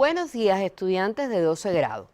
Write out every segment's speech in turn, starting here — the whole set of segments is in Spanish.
Buenos días, estudiantes de 12 grado.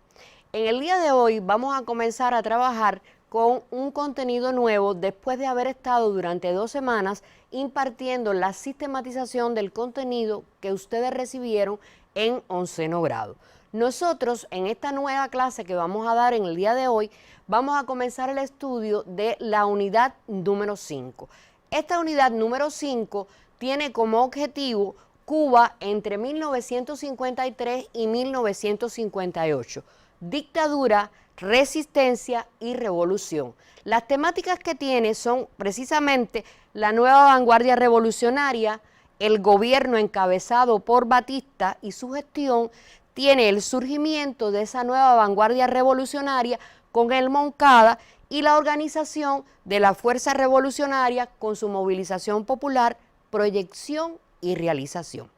En el día de hoy vamos a comenzar a trabajar con un contenido nuevo después de haber estado durante 2 semanas impartiendo la sistematización del contenido que ustedes recibieron en 11º grado. Nosotros en esta nueva clase que vamos a dar en el día de hoy vamos a comenzar el estudio de la unidad número 5. Esta unidad número 5 tiene como objetivo Cuba entre 1953 y 1958, dictadura, resistencia y revolución. Las temáticas que tiene son precisamente la nueva vanguardia revolucionaria, el gobierno encabezado por Batista y su gestión, tiene el surgimiento de esa nueva vanguardia revolucionaria con el Moncada y la organización de la fuerza revolucionaria con su movilización popular, proyección y realización.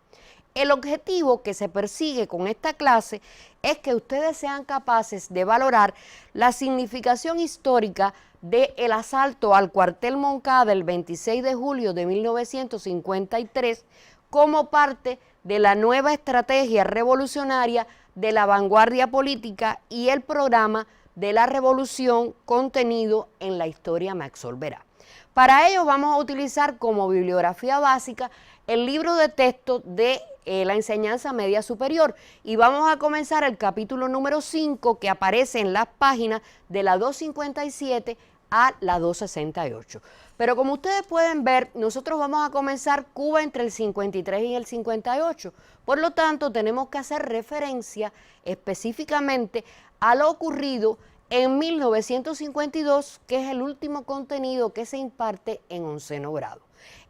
El objetivo que se persigue con esta clase es que ustedes sean capaces de valorar la significación histórica del asalto al cuartel Moncada el 26 de julio de 1953 como parte de la nueva estrategia revolucionaria de la vanguardia política y el programa de la revolución contenido en la historia Max Olvera. Para ello vamos a utilizar como bibliografía básica el libro de texto de la enseñanza media superior y vamos a comenzar el capítulo número 5 que aparece en las páginas de la 257 a la 268. Pero como ustedes pueden ver, nosotros vamos a comenzar Cuba entre el 53 y el 58. Por lo tanto, tenemos que hacer referencia específicamente a lo ocurrido en 1952, que es el último contenido que se imparte en 11º grado.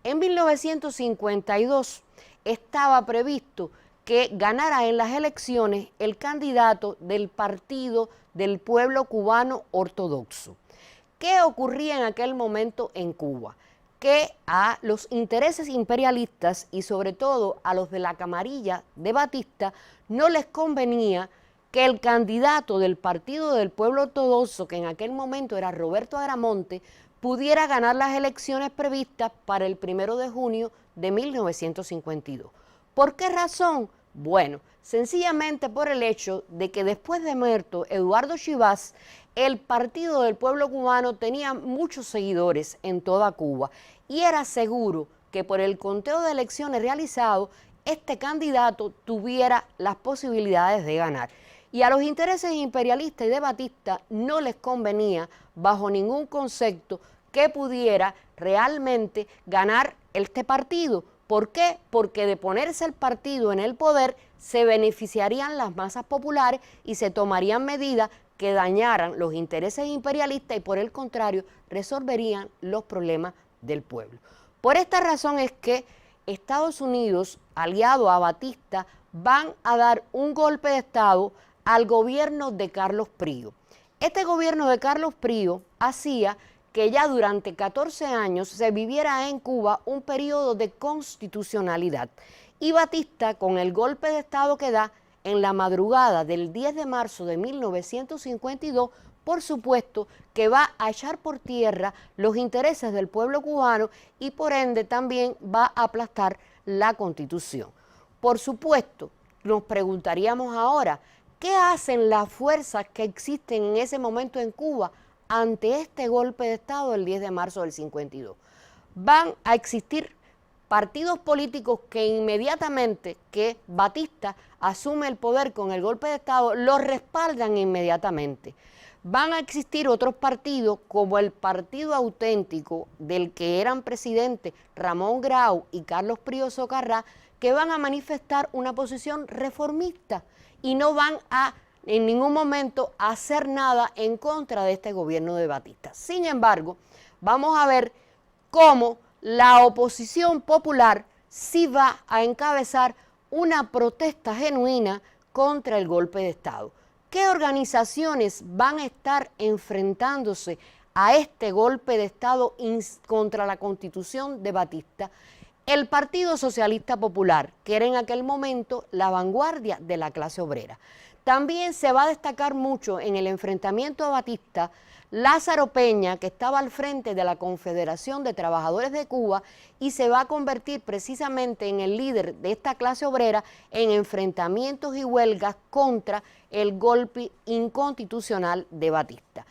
En 1952 estaba previsto que ganara en las elecciones el candidato del Partido del Pueblo Cubano Ortodoxo. ¿Qué ocurría en aquel momento en Cuba? Que a los intereses imperialistas y sobre todo a los de la camarilla de Batista no les convenía que el candidato del Partido del Pueblo Ortodoxo, que en aquel momento era Roberto Agramonte, pudiera ganar las elecciones previstas para el 1 de junio de 1952. ¿Por qué razón? Bueno, sencillamente por el hecho de que después de muerto Eduardo Chivas, el Partido del Pueblo Cubano tenía muchos seguidores en toda Cuba y era seguro que por el conteo de elecciones realizado, este candidato tuviera las posibilidades de ganar. Y a los intereses imperialistas y de Batista no les convenía bajo ningún concepto que pudiera realmente ganar este partido. ¿Por qué? Porque de ponerse el partido en el poder se beneficiarían las masas populares y se tomarían medidas que dañaran los intereses imperialistas y por el contrario resolverían los problemas del pueblo. Por esta razón es que Estados Unidos, aliado a Batista, van a dar un golpe de Estado al gobierno de Carlos Prío. Este gobierno de Carlos Prío hacía que ya durante 14 años se viviera en Cuba un periodo de constitucionalidad. Y Batista, con el golpe de Estado que da en la madrugada del 10 de marzo de 1952, por supuesto que va a echar por tierra los intereses del pueblo cubano y por ende también va a aplastar la Constitución. Por supuesto, nos preguntaríamos ahora, ¿qué hacen las fuerzas que existen en ese momento en Cuba ante este golpe de Estado del 10 de marzo del 52? Van a existir partidos políticos que inmediatamente que Batista asume el poder con el golpe de Estado, lo respaldan inmediatamente. Van a existir otros partidos como el Partido Auténtico del que eran presidentes Ramón Grau y Carlos Prío Socarrá, que van a manifestar una posición reformista y no van a en ningún momento hacer nada en contra de este gobierno de Batista. Sin embargo, vamos a ver cómo la oposición popular sí va a encabezar una protesta genuina contra el golpe de Estado. ¿Qué organizaciones van a estar enfrentándose a este golpe de Estado contra la Constitución de Batista? El Partido Socialista Popular, que era en aquel momento la vanguardia de la clase obrera. También se va a destacar mucho en el enfrentamiento a Batista Lázaro Peña, que estaba al frente de la Confederación de Trabajadores de Cuba y se va a convertir precisamente en el líder de esta clase obrera en enfrentamientos y huelgas contra el golpe inconstitucional de Batista.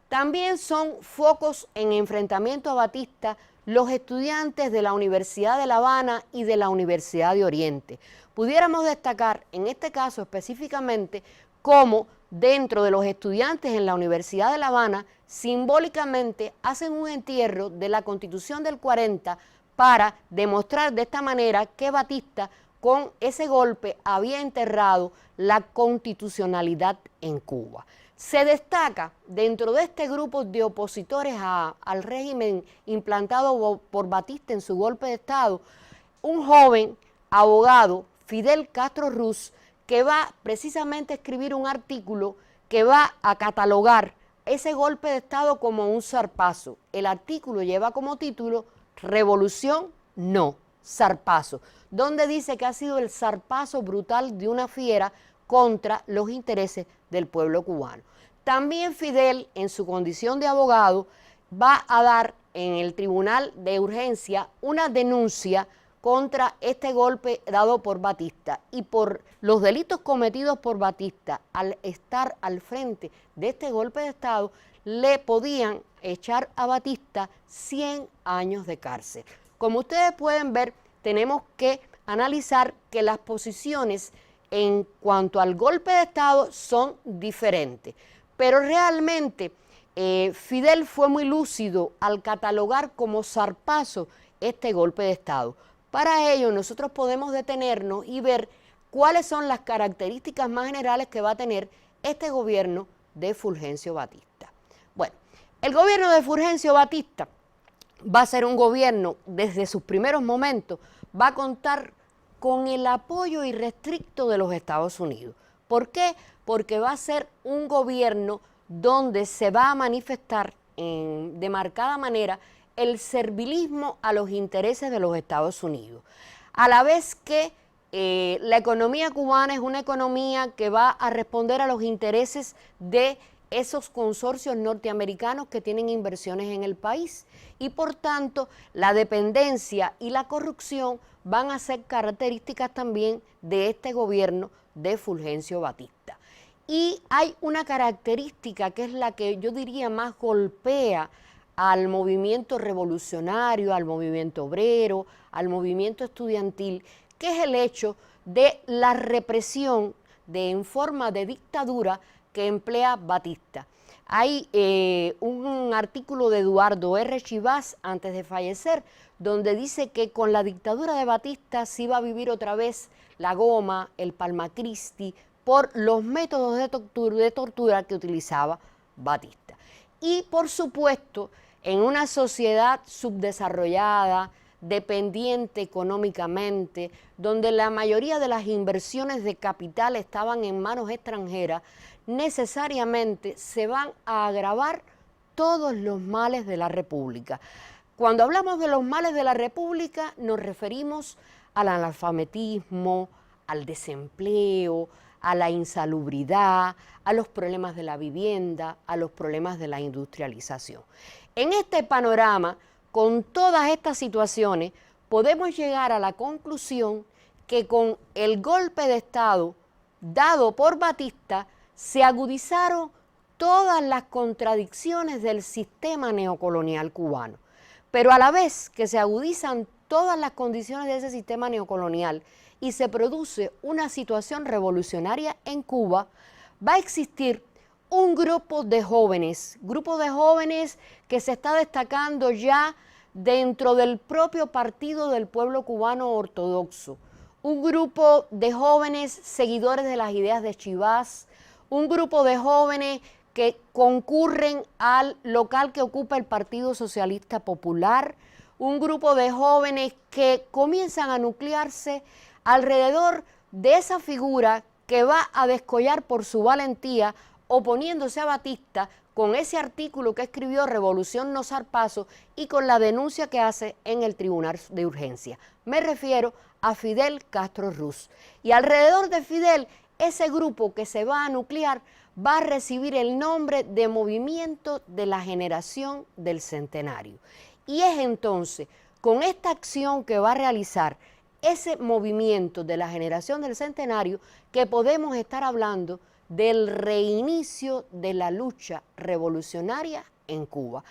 También son focos en enfrentamiento a Batista los estudiantes de la Universidad de La Habana y de la Universidad de Oriente. Pudiéramos destacar en este caso específicamente cómo dentro de los estudiantes en la Universidad de La Habana simbólicamente hacen un entierro de la Constitución del 40 para demostrar de esta manera que Batista con ese golpe había enterrado la constitucionalidad en Cuba. Se destaca dentro de este grupo de opositores al régimen implantado por Batista en su golpe de Estado, un joven abogado, Fidel Castro Ruz, que va precisamente a escribir un artículo que va a catalogar ese golpe de Estado como un zarpazo. El artículo lleva como título Revolución, no, zarpazo, donde dice que ha sido el zarpazo brutal de una fiera contra los intereses del pueblo cubano. También Fidel, en su condición de abogado, va a dar en el Tribunal de Urgencia una denuncia contra este golpe dado por Batista y por los delitos cometidos por Batista al estar al frente de este golpe de Estado, le podían echar a Batista 100 años de cárcel. Como ustedes pueden ver, tenemos que analizar que las posiciones en cuanto al golpe de Estado son diferentes, pero realmente Fidel fue muy lúcido al catalogar como zarpazo este golpe de Estado. Para ello nosotros podemos detenernos y ver cuáles son las características más generales que va a tener este gobierno de Fulgencio Batista. Bueno, el gobierno de Fulgencio Batista va a ser un gobierno, desde sus primeros momentos, va a contar con el apoyo irrestricto de los Estados Unidos. ¿Por qué? Porque va a ser un gobierno donde se va a manifestar de marcada manera el servilismo a los intereses de los Estados Unidos. A la vez que la economía cubana es una economía que va a responder a los intereses de esos consorcios norteamericanos que tienen inversiones en el país y por tanto la dependencia y la corrupción van a ser características también de este gobierno de Fulgencio Batista. Y hay una característica que es la que yo diría más golpea al movimiento revolucionario, al movimiento obrero, al movimiento estudiantil, que es el hecho de la represión en forma de dictadura que emplea Batista. Hay un artículo de Eduardo R. Chivas antes de fallecer, donde dice que con la dictadura de Batista se iba a vivir otra vez la goma, el palmacristi, por los métodos de tortura que utilizaba Batista. Y por supuesto, en una sociedad subdesarrollada, dependiente económicamente, donde la mayoría de las inversiones de capital estaban en manos extranjeras, necesariamente se van a agravar todos los males de la República. Cuando hablamos de los males de la República, nos referimos al analfabetismo, al desempleo, a la insalubridad, a los problemas de la vivienda, a los problemas de la industrialización. En este panorama, con todas estas situaciones, podemos llegar a la conclusión que con el golpe de Estado dado por Batista, se agudizaron todas las contradicciones del sistema neocolonial cubano. Pero a la vez que se agudizan todas las condiciones de ese sistema neocolonial y se produce una situación revolucionaria en Cuba, va a existir un grupo de jóvenes que se está destacando ya dentro del propio Partido del Pueblo Cubano Ortodoxo, un grupo de jóvenes seguidores de las ideas de Chivas, un grupo de jóvenes que concurren al local que ocupa el Partido Socialista Popular, un grupo de jóvenes que comienzan a nuclearse alrededor de esa figura que va a descollar por su valentía oponiéndose a Batista con ese artículo que escribió Revolución no zarpazo y con la denuncia que hace en el Tribunal de Urgencia. Me refiero a Fidel Castro Ruz. Y alrededor de Fidel, ese grupo que se va a nuclear va a recibir el nombre de Movimiento de la Generación del Centenario. Y es entonces con esta acción que va a realizar ese movimiento de la generación del centenario que podemos estar hablando del reinicio de la lucha revolucionaria en Cuba.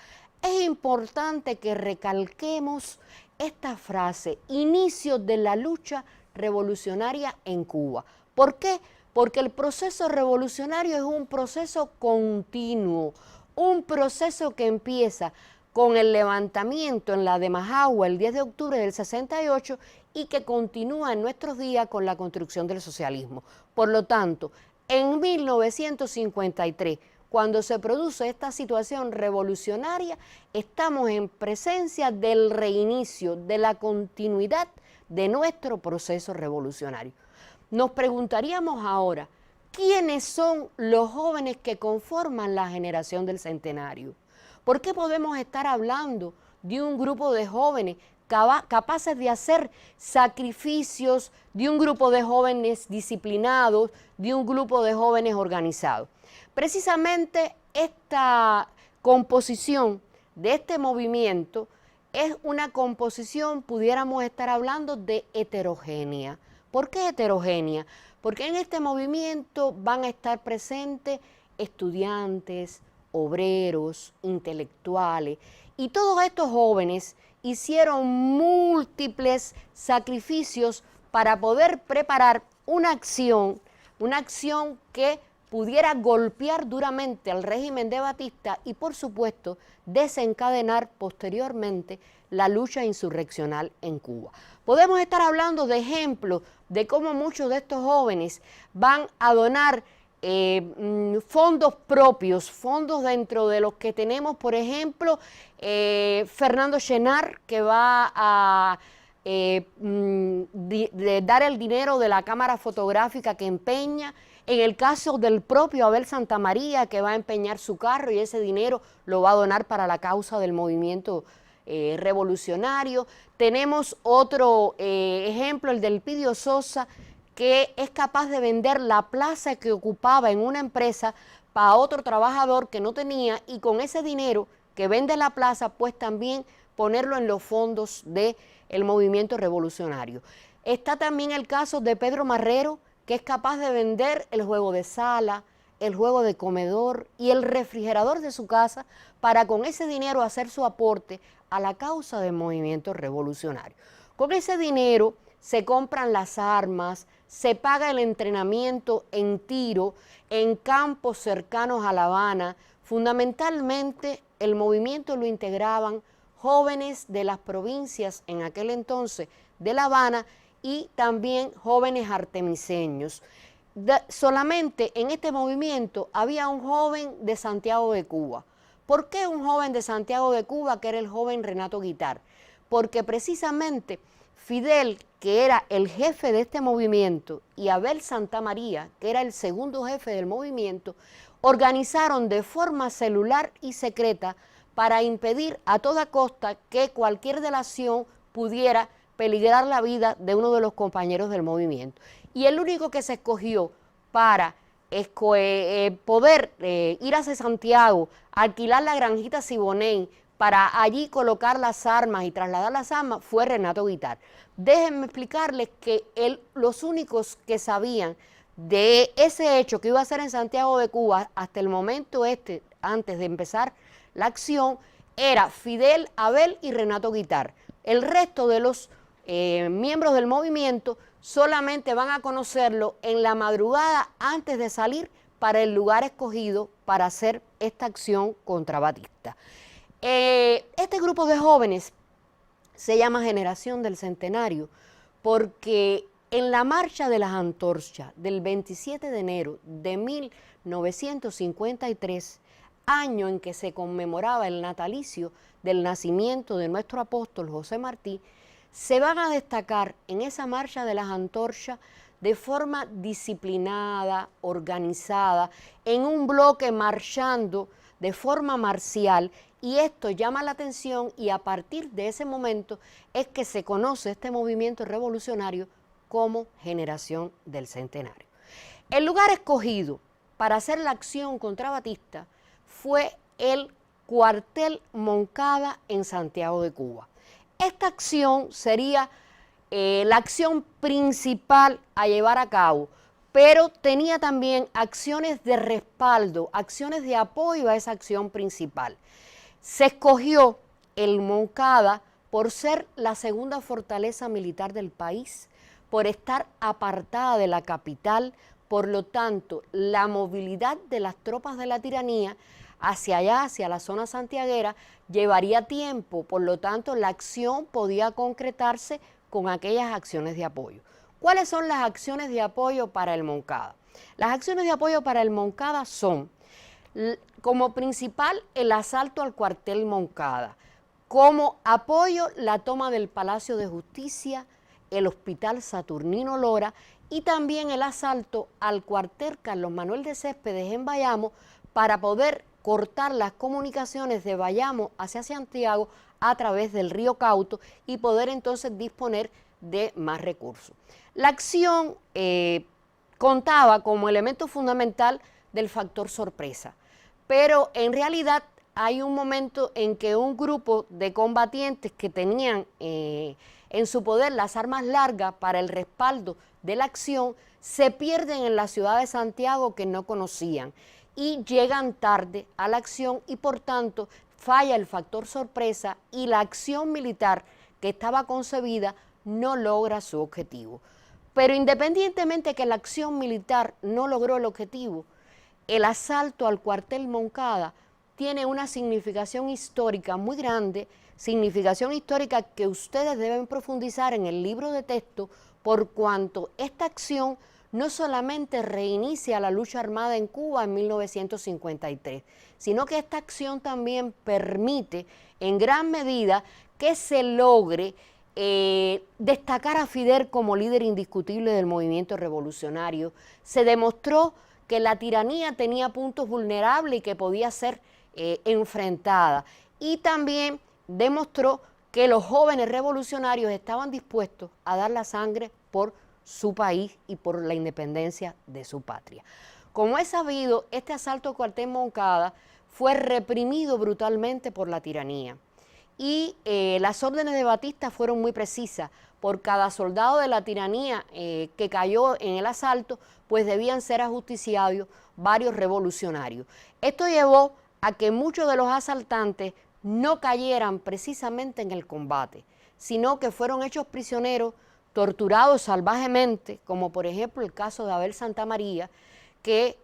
Es importante que recalquemos esta frase, inicio de la lucha revolucionaria en Cuba. ¿Por qué? Porque el proceso revolucionario es un proceso continuo, un proceso que empieza con el levantamiento en la de Majagua el 10 de octubre del 68 y que continúa en nuestros días con la construcción del socialismo. Por lo tanto, en 1953, cuando se produce esta situación revolucionaria, estamos en presencia del reinicio, de la continuidad de nuestro proceso revolucionario. Nos preguntaríamos ahora, ¿quiénes son los jóvenes que conforman la generación del centenario? ¿Por qué podemos estar hablando de un grupo de jóvenes capaces de hacer sacrificios, de un grupo de jóvenes disciplinados, de un grupo de jóvenes organizados? Precisamente esta composición de este movimiento es una composición, pudiéramos estar hablando de heterogénea. ¿Por qué heterogénea? Porque en este movimiento van a estar presentes estudiantes, obreros, intelectuales, y todos estos jóvenes hicieron múltiples sacrificios para poder preparar una acción que pudiera golpear duramente al régimen de Batista y, por supuesto, desencadenar posteriormente la lucha insurreccional en Cuba. Podemos estar hablando de ejemplos de cómo muchos de estos jóvenes van a donar fondos propios, fondos dentro de los que tenemos, por ejemplo, Fernando Chenar, que va a dar el dinero de la cámara fotográfica que empeña. En el caso del propio Abel Santamaría, que va a empeñar su carro y ese dinero lo va a donar para la causa del movimiento revolucionario. Tenemos otro ejemplo, el del Elpidio Sosa, que es capaz de vender la plaza que ocupaba en una empresa para otro trabajador que no tenía, y con ese dinero que vende la plaza, pues también ponerlo en los fondos del movimiento revolucionario. Está también el caso de Pedro Marrero, que es capaz de vender el juego de sala, el juego de comedor y el refrigerador de su casa para con ese dinero hacer su aporte a la causa del movimiento revolucionario. Con ese dinero se compran las armas, se paga el entrenamiento en tiro en campos cercanos a La Habana. Fundamentalmente el movimiento lo integraban jóvenes de las provincias en aquel entonces de La Habana y también jóvenes artemiseños. Solamente en este movimiento había un joven de Santiago de Cuba. ¿Por qué un joven de Santiago de Cuba, que era el joven Renato Guitart? Porque precisamente Fidel, que era el jefe de este movimiento, y Abel Santamaría, que era el segundo jefe del movimiento, organizaron de forma celular y secreta para impedir a toda costa que cualquier delación pudiera peligrar la vida de uno de los compañeros del movimiento. Y el único que se escogió para poder ir hacia Santiago, alquilar la granjita Siboney, para allí colocar las armas y trasladar las armas, fue Renato Guitart. Déjenme explicarles que los únicos que sabían de ese hecho que iba a ser en Santiago de Cuba hasta el momento antes de empezar la acción, era Fidel, Abel y Renato Guitart. El resto de los miembros del movimiento solamente van a conocerlo en la madrugada antes de salir para el lugar escogido para hacer esta acción contra Batista. Este grupo de jóvenes se llama Generación del Centenario porque en la Marcha de las Antorchas del 27 de enero de 1953, año en que se conmemoraba el natalicio del nacimiento de nuestro apóstol José Martí, se van a destacar en esa Marcha de las Antorchas de forma disciplinada, organizada, en un bloque marchando de forma marcial, y esto llama la atención, y a partir de ese momento es que se conoce este movimiento revolucionario como Generación del Centenario. El lugar escogido para hacer la acción contra Batista fue el cuartel Moncada en Santiago de Cuba. Esta acción sería la acción principal a llevar a cabo, pero tenía también acciones de respaldo, acciones de apoyo a esa acción principal. Se escogió el Moncada por ser la segunda fortaleza militar del país, por estar apartada de la capital, por lo tanto, la movilidad de las tropas de la tiranía hacia allá, hacia la zona santiaguera, llevaría tiempo, por lo tanto, la acción podía concretarse con aquellas acciones de apoyo. ¿Cuáles son las acciones de apoyo para el Moncada? Las acciones de apoyo para el Moncada son, como principal, el asalto al cuartel Moncada, como apoyo, la toma del Palacio de Justicia, el Hospital Saturnino Lora y también el asalto al cuartel Carlos Manuel de Céspedes en Bayamo para poder cortar las comunicaciones de Bayamo hacia Santiago a través del río Cauto y poder entonces disponer de más recursos. La acción contaba como elemento fundamental del factor sorpresa, pero en realidad hay un momento en que un grupo de combatientes que tenían en su poder las armas largas para el respaldo de la acción se pierden en la ciudad de Santiago que no conocían y llegan tarde a la acción y por tanto falla el factor sorpresa y la acción militar que estaba concebida no logra su objetivo. Pero independientemente que la acción militar no logró el objetivo, el asalto al cuartel Moncada tiene una significación histórica muy grande, significación histórica que ustedes deben profundizar en el libro de texto por cuanto esta acción no solamente reinicia la lucha armada en Cuba en 1953, sino que esta acción también permite en gran medida que se logre destacar a Fidel como líder indiscutible del movimiento revolucionario. Se demostró que la tiranía tenía puntos vulnerables y que podía ser enfrentada. Y también demostró que los jóvenes revolucionarios estaban dispuestos a dar la sangre por su país y por la independencia de su patria. Como es sabido, este asalto al cuartel Moncada fue reprimido brutalmente por la tiranía. Y las órdenes de Batista fueron muy precisas. Por cada soldado de la tiranía que cayó en el asalto, pues debían ser ajusticiados varios revolucionarios. Esto llevó a que muchos de los asaltantes no cayeran precisamente en el combate, sino que fueron hechos prisioneros, torturados salvajemente, como por ejemplo el caso de Abel Santamaría, que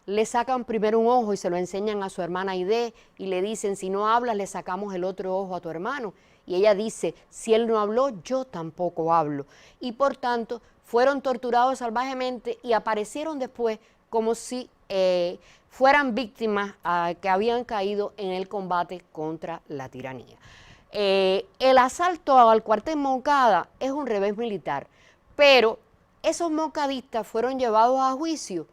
le sacan primero un ojo y se lo enseñan a su hermana Aide y le dicen, si no hablas, le sacamos el otro ojo a tu hermano. Y ella dice, si él no habló, yo tampoco hablo. Y por tanto, fueron torturados salvajemente y aparecieron después como si fueran víctimas que habían caído en el combate contra la tiranía. El asalto al cuartel Moncada es un revés militar, pero esos moncadistas fueron llevados a juicio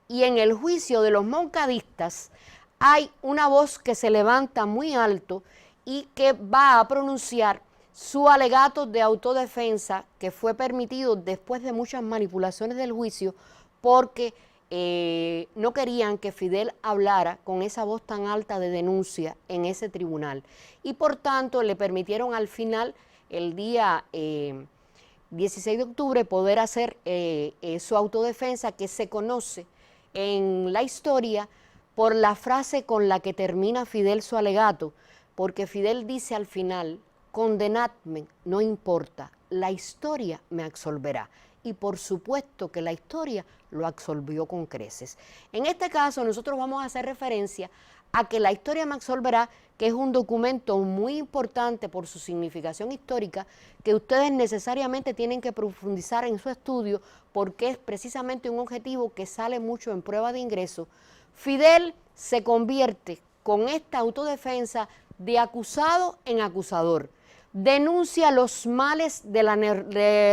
y en el juicio de los moncadistas hay una voz que se levanta muy alto y que va a pronunciar su alegato de autodefensa que fue permitido después de muchas manipulaciones del juicio porque no querían que Fidel hablara con esa voz tan alta de denuncia en ese tribunal y por tanto le permitieron al final el día 16 de octubre poder hacer su autodefensa que se conoce en la historia por la frase con la que termina Fidel su alegato, porque Fidel dice al final, condenadme, no importa, la historia me absolverá. Y por supuesto que la historia lo absolvió con creces. En este caso nosotros vamos a hacer referencia a que la historia me absolverá, que es un documento muy importante por su significación histórica, que ustedes necesariamente tienen que profundizar en su estudio, porque es precisamente un objetivo que sale mucho en prueba de ingreso. Fidel se convierte con esta autodefensa de acusado en acusador. Denuncia los males de la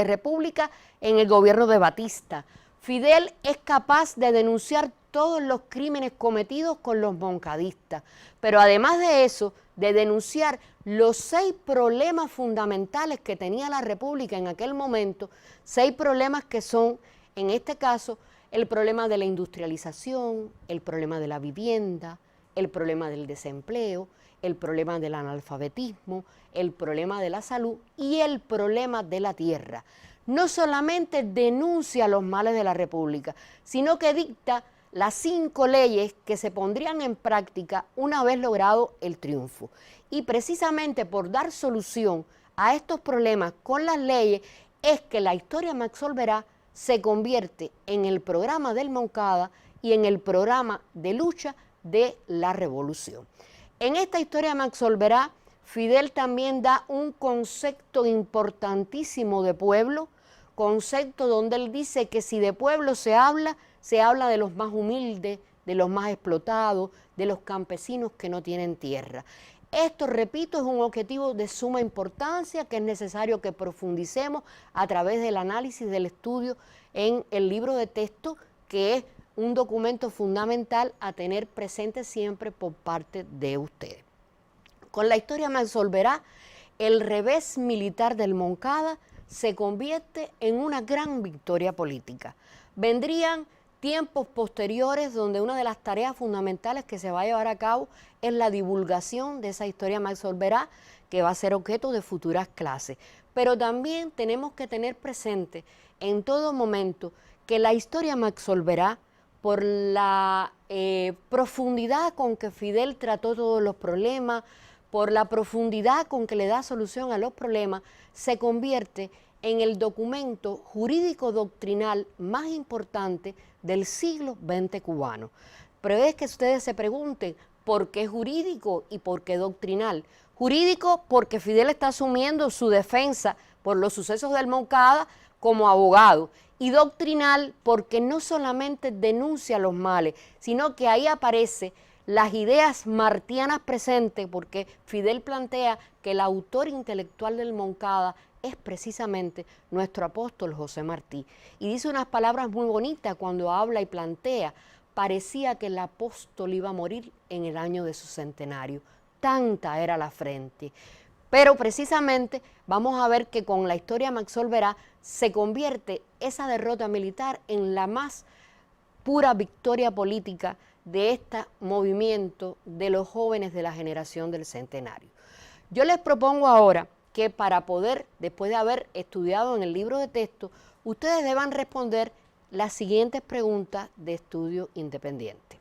República en el gobierno de Batista. Fidel es capaz de denunciar todos los crímenes cometidos con los moncadistas, pero además de eso, de denunciar los 6 problemas fundamentales que tenía la República en aquel momento, 6 problemas que son, en este caso, el problema de la industrialización, el problema de la vivienda, el problema del desempleo, el problema del analfabetismo, el problema de la salud y el problema de la tierra. No solamente denuncia los males de la República, sino que dicta las 5 leyes que se pondrían en práctica una vez logrado el triunfo. Y precisamente por dar solución a estos problemas con las leyes es que la historia me absolverá se convierte en el programa del Moncada y en el programa de lucha de la revolución. En esta historia me absolverá, Fidel también da un concepto importantísimo de pueblo, concepto donde él dice que si de pueblo se habla de los más humildes, de los más explotados, de los campesinos que no tienen tierra. Esto, repito, es un objetivo de suma importancia que es necesario que profundicemos a través del análisis del estudio en el libro de texto, que es un documento fundamental a tener presente siempre por parte de ustedes. Con la historia me absolverá, el revés militar del Moncada se convierte en una gran victoria política. Vendrían tiempos posteriores donde una de las tareas fundamentales que se va a llevar a cabo es la divulgación de esa historia me absolverá, que va a ser objeto de futuras clases. Pero también tenemos que tener presente en todo momento que la historia me absolverá por la profundidad con que Fidel trató todos los problemas, por la profundidad con que le da solución a los problemas, se convierte en el documento jurídico doctrinal más importante del siglo XX cubano. Pero es que ustedes se pregunten, ¿por qué jurídico y por qué doctrinal? Jurídico porque Fidel está asumiendo su defensa por los sucesos del Moncada como abogado, y doctrinal porque no solamente denuncia los males, sino que ahí aparece las ideas martianas presentes, porque Fidel plantea que el autor intelectual del Moncada es precisamente nuestro apóstol José Martí. Y dice unas palabras muy bonitas cuando habla y plantea, parecía que el apóstol iba a morir en el año de su centenario, tanta era la frente. Pero precisamente vamos a ver que con la historia me absolverá se convierte esa derrota militar en la más pura victoria política de este movimiento de los jóvenes de la generación del centenario. Yo les propongo ahora que para poder, después de haber estudiado en el libro de texto, ustedes deban responder las siguientes preguntas de estudio independiente.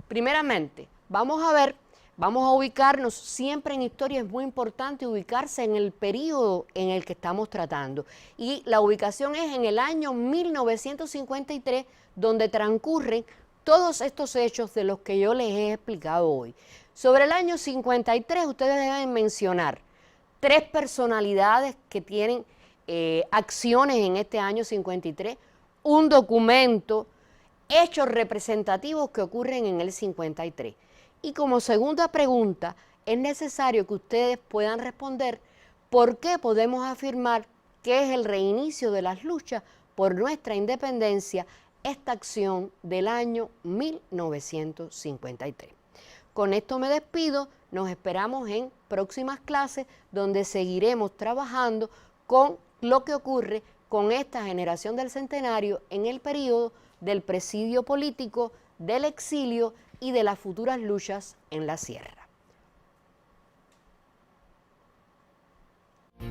Primeramente, vamos a ubicarnos, siempre en historia es muy importante ubicarse en el periodo en el que estamos tratando. Y la ubicación es en el año 1953, donde transcurren todos estos hechos de los que yo les he explicado hoy. Sobre el año 53, ustedes deben mencionar 3 personalidades que tienen acciones en este año 53, un documento, hechos representativos que ocurren en el 53. Y como segunda pregunta, es necesario que ustedes puedan responder por qué podemos afirmar que es el reinicio de las luchas por nuestra independencia, esta acción del año 1953. Con esto me despido, nos esperamos en próximas clases donde seguiremos trabajando con lo que ocurre con esta generación del centenario en el periodo del presidio político, del exilio y de las futuras luchas en la sierra.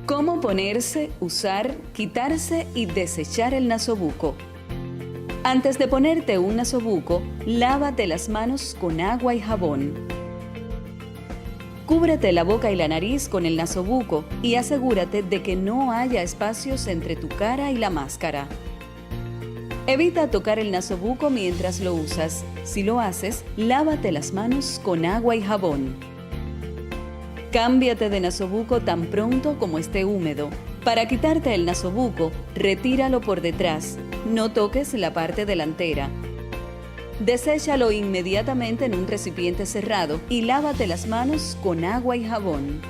¿Cómo ponerse, usar, quitarse y desechar el nasobuco? Antes de ponerte un nasobuco, lávate las manos con agua y jabón. Cúbrete la boca y la nariz con el nasobuco y asegúrate de que no haya espacios entre tu cara y la máscara. Evita tocar el nasobuco mientras lo usas. Si lo haces, lávate las manos con agua y jabón. Cámbiate de nasobuco tan pronto como esté húmedo. Para quitarte el nasobuco, retíralo por detrás. No toques la parte delantera. Deséchalo inmediatamente en un recipiente cerrado y lávate las manos con agua y jabón.